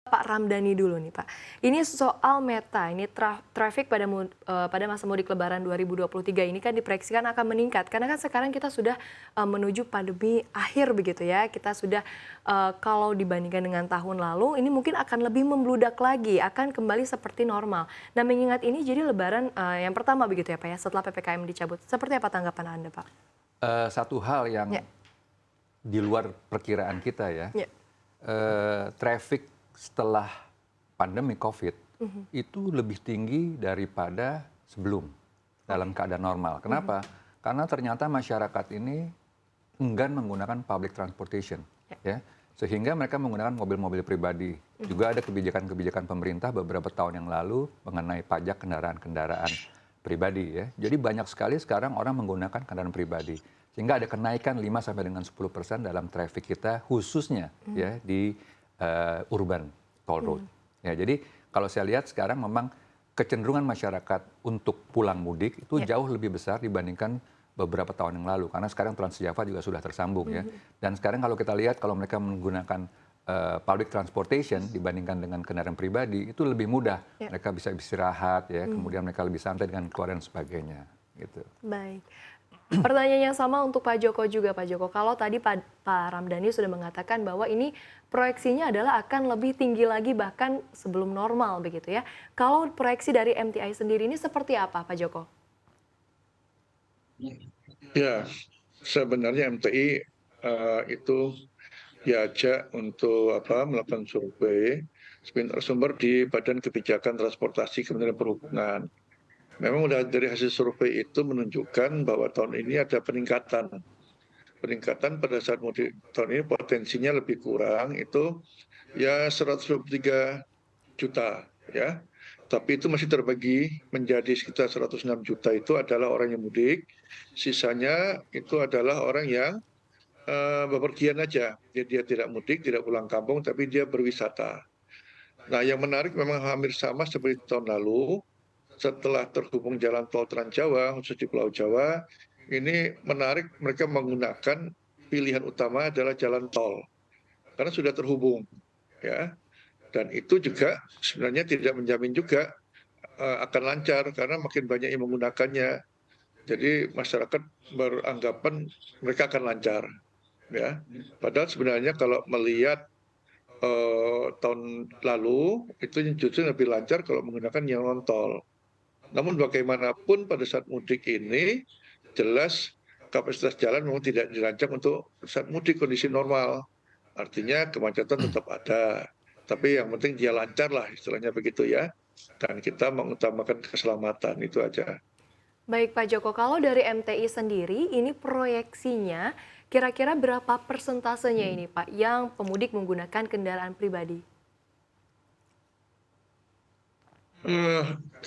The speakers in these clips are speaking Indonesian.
Pak Ramdhani dulu nih Pak. Ini soal Meta, ini traffic pada masa mudik Lebaran 2023 ini kan diproyeksikan akan meningkat karena kan sekarang kita sudah menuju pandemi akhir begitu ya. Kita sudah kalau dibandingkan dengan tahun lalu ini mungkin akan lebih membludak lagi, akan kembali seperti normal. Nah mengingat ini jadi Lebaran yang pertama begitu ya Pak ya setelah PPKM dicabut. Seperti apa tanggapan Anda Pak? Satu hal yang Ya, di luar perkiraan kita ya, ya. traffic setelah pandemi COVID itu lebih tinggi daripada sebelum dalam keadaan normal. Kenapa? Karena ternyata masyarakat ini enggan menggunakan public transportation, ya, sehingga mereka menggunakan mobil-mobil pribadi. Juga ada kebijakan-kebijakan pemerintah beberapa tahun yang lalu mengenai pajak kendaraan-kendaraan pribadi, ya. Jadi banyak sekali sekarang orang menggunakan kendaraan pribadi, sehingga ada kenaikan 5 sampai dengan 10% dalam traffic kita khususnya ya di urban toll road. Ya, jadi kalau saya lihat sekarang memang kecenderungan masyarakat untuk pulang mudik itu jauh lebih besar dibandingkan beberapa tahun yang lalu karena sekarang Transjava juga sudah tersambung ya. Dan sekarang kalau kita lihat kalau mereka menggunakan public transportation dibandingkan dengan kendaraan pribadi itu lebih mudah. Mereka bisa istirahat ya, kemudian mereka lebih santai dengan keluarga dan sebagainya gitu. Baik. Pertanyaan yang sama untuk Pak Joko juga, Pak Joko. Kalau tadi Pak Ramdhani sudah mengatakan bahwa ini proyeksinya adalah akan lebih tinggi lagi bahkan sebelum normal begitu ya. Kalau proyeksi dari MTI sendiri ini seperti apa, Pak Joko? Ya, sebenarnya MTI itu diajak untuk melakukan survei sumber di Badan Kebijakan Transportasi Kementerian Perhubungan. Memang udah dari hasil survei itu menunjukkan bahwa tahun ini ada peningkatan. Peningkatan pada saat mudik tahun ini potensinya lebih kurang itu ya 123 juta ya. Tapi itu masih terbagi menjadi sekitar 106 juta itu adalah orang yang mudik. Sisanya itu adalah orang yang bepergian aja. Dia tidak mudik, tidak pulang kampung, tapi dia berwisata. Nah, yang menarik memang hampir sama seperti tahun lalu. Setelah terhubung jalan tol Trans Jawa, khusus di Pulau Jawa, ini menarik mereka menggunakan pilihan utama adalah jalan tol karena sudah terhubung, ya. Dan itu juga sebenarnya tidak menjamin juga akan lancar karena makin banyak yang menggunakannya. Jadi masyarakat beranggapan mereka akan lancar, ya. Padahal sebenarnya kalau melihat tahun lalu itu justru lebih lancar kalau menggunakan yang non tol. Namun bagaimanapun pada saat mudik ini jelas kapasitas jalan memang tidak dirancang untuk saat mudik kondisi normal. Artinya kemacetan tetap ada. Tapi yang penting dia lancar lah istilahnya begitu ya. Dan kita mengutamakan keselamatan itu aja. Baik Pak Joko, kalau dari MTI sendiri ini proyeksinya kira-kira berapa persentasenya ini Pak yang pemudik menggunakan kendaraan pribadi?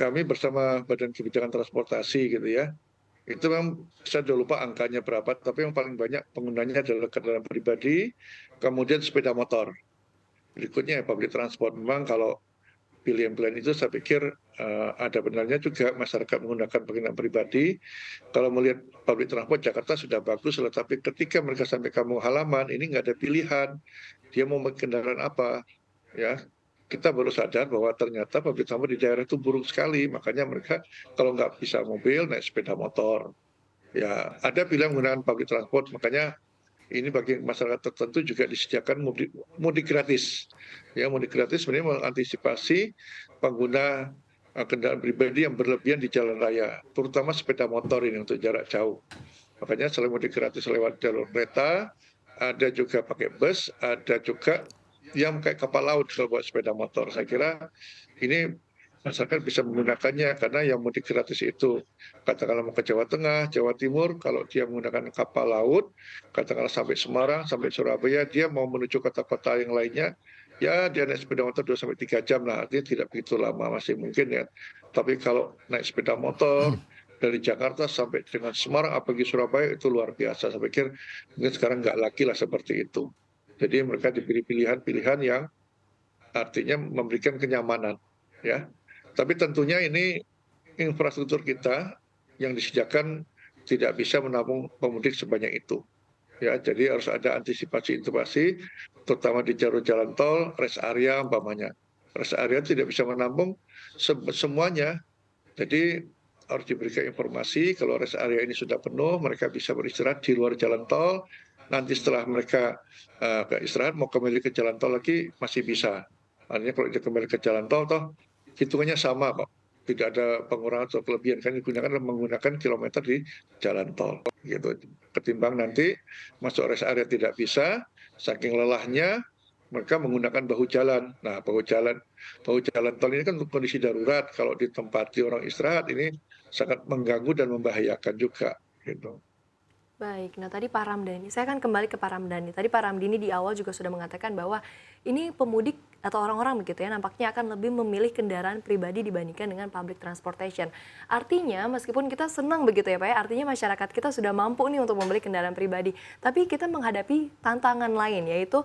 Kami bersama Badan Kebijakan Transportasi gitu ya. Itu memang saya sudah lupa angkanya berapa, tapi yang paling banyak penggunanya adalah kendaraan pribadi, kemudian sepeda motor. Berikutnya ya public transport. Memang kalau pilihan-pilihan itu saya pikir ada benarnya juga masyarakat menggunakan kendaraan pribadi. Kalau melihat public transport Jakarta sudah bagus, tetapi ketika mereka sampai kampung halaman ini nggak ada pilihan. Dia mau pakai kendaraan apa, ya? Kita baru sadar bahwa ternyata public transport di daerah itu buruk sekali. Makanya mereka kalau nggak bisa mobil naik sepeda motor. Ya ada pilihan menggunakan public transport. Makanya ini bagi masyarakat tertentu juga disediakan mudik gratis. Ya, mudik gratis sebenarnya mengantisipasi pengguna kendaraan pribadi yang berlebihan di jalan raya, terutama sepeda motor ini untuk jarak jauh. Makanya selain mudik gratis lewat jalur kereta, ada juga pakai bus, ada juga yang kayak kapal laut kalau buat sepeda motor. Saya kira ini masyarakat bisa menggunakannya karena yang mudik gratis itu katakanlah mau ke Jawa Tengah, Jawa Timur, kalau dia menggunakan kapal laut, katakanlah sampai Semarang, sampai Surabaya, dia mau menuju kota-kota yang lainnya, ya dia naik sepeda motor 2 sampai 3 jam lah, artinya tidak begitu lama, masih mungkin ya. Tapi kalau naik sepeda motor dari Jakarta sampai dengan Semarang, apalagi Surabaya itu luar biasa. Saya pikir mungkin sekarang nggak lagi lah seperti itu. Jadi mereka diberi pilihan-pilihan yang artinya memberikan kenyamanan, ya. Tapi tentunya ini infrastruktur kita yang disediakan tidak bisa menampung pemudik sebanyak itu. Ya, jadi harus ada antisipasi terutama di jalur jalan tol, rest area umpamanya. Rest area tidak bisa menampung semuanya. Jadi harus diberikan informasi kalau rest area ini sudah penuh, mereka bisa beristirahat di luar jalan tol. Nanti setelah mereka istirahat mau kembali ke jalan tol lagi masih bisa. Artinya kalau dia kembali ke jalan tol, toh hitungannya sama kok. Tidak ada pengurangan atau kelebihan, kan digunakan menggunakan kilometer di jalan tol gitu. Ketimbang nanti masuk rest area tidak bisa, saking lelahnya mereka menggunakan bahu jalan. Nah, bahu jalan tol ini kan untuk kondisi darurat. Kalau ditempati orang istirahat ini sangat mengganggu dan membahayakan juga gitu. Baik, nah tadi Pak Ramdhani, saya akan kembali ke Pak Ramdhani. Tadi Pak Ramdhani di awal juga sudah mengatakan bahwa ini pemudik atau orang-orang begitu ya, nampaknya akan lebih memilih kendaraan pribadi dibandingkan dengan public transportation. Artinya meskipun kita senang begitu ya Pak ya, artinya masyarakat kita sudah mampu nih untuk membeli kendaraan pribadi. Tapi kita menghadapi tantangan lain, yaitu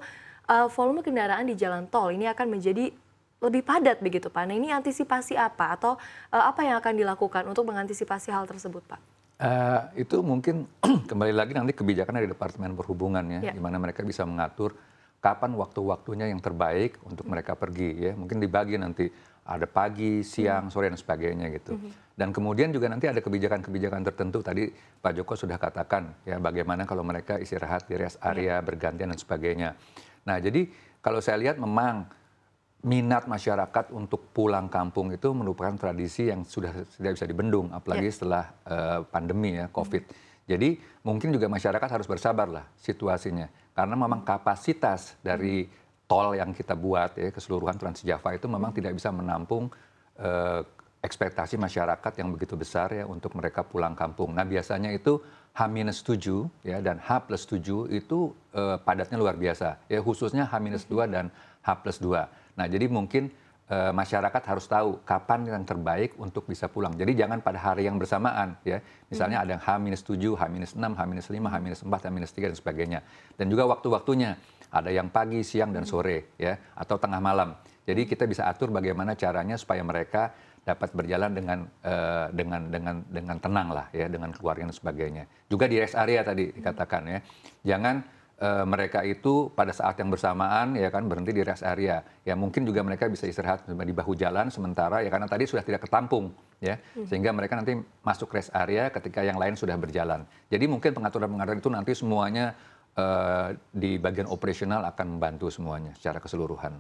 volume kendaraan di jalan tol ini akan menjadi lebih padat begitu Pak. Nah ini antisipasi apa atau apa yang akan dilakukan untuk mengantisipasi hal tersebut Pak? Itu mungkin kembali lagi nanti kebijakan dari Departemen Perhubungan ya, di mana mereka bisa mengatur kapan waktu-waktunya yang terbaik untuk mereka pergi ya. Mungkin dibagi nanti ada pagi, siang, sore dan sebagainya gitu. Dan kemudian juga nanti ada kebijakan-kebijakan tertentu tadi Pak Joko sudah katakan ya bagaimana kalau mereka istirahat di rest area bergantian dan sebagainya. Nah, jadi kalau saya lihat memang minat masyarakat untuk pulang kampung itu merupakan tradisi yang sudah tidak bisa dibendung, apalagi setelah pandemi ya, COVID. Jadi mungkin juga masyarakat harus bersabar lah situasinya, karena memang kapasitas dari tol yang kita buat ya keseluruhan Trans Java itu memang tidak bisa menampung ekspektasi masyarakat yang begitu besar ya untuk mereka pulang kampung. Nah biasanya itu H-7 ya dan H+7 itu padatnya luar biasa ya, khususnya H-2 dan H+2. Nah, jadi mungkin masyarakat harus tahu kapan yang terbaik untuk bisa pulang. Jadi jangan pada hari yang bersamaan ya. Misalnya ada yang H-7, H-6, H-5, H-4, H-3 dan sebagainya. Dan juga waktu-waktunya ada yang pagi, siang dan sore ya atau tengah malam. Jadi kita bisa atur bagaimana caranya supaya mereka dapat berjalan dengan tenang lah ya, dengan keluarga dan sebagainya. Juga di rest area tadi dikatakan ya. Jangan mereka itu pada saat yang bersamaan ya kan berhenti di rest area. Ya mungkin juga mereka bisa istirahat di bahu jalan sementara ya karena tadi sudah tidak ketampung ya. Sehingga mereka nanti masuk rest area ketika yang lain sudah berjalan. Jadi mungkin pengaturan-pengaturan itu nanti semuanya di bagian operasional akan membantu semuanya secara keseluruhan.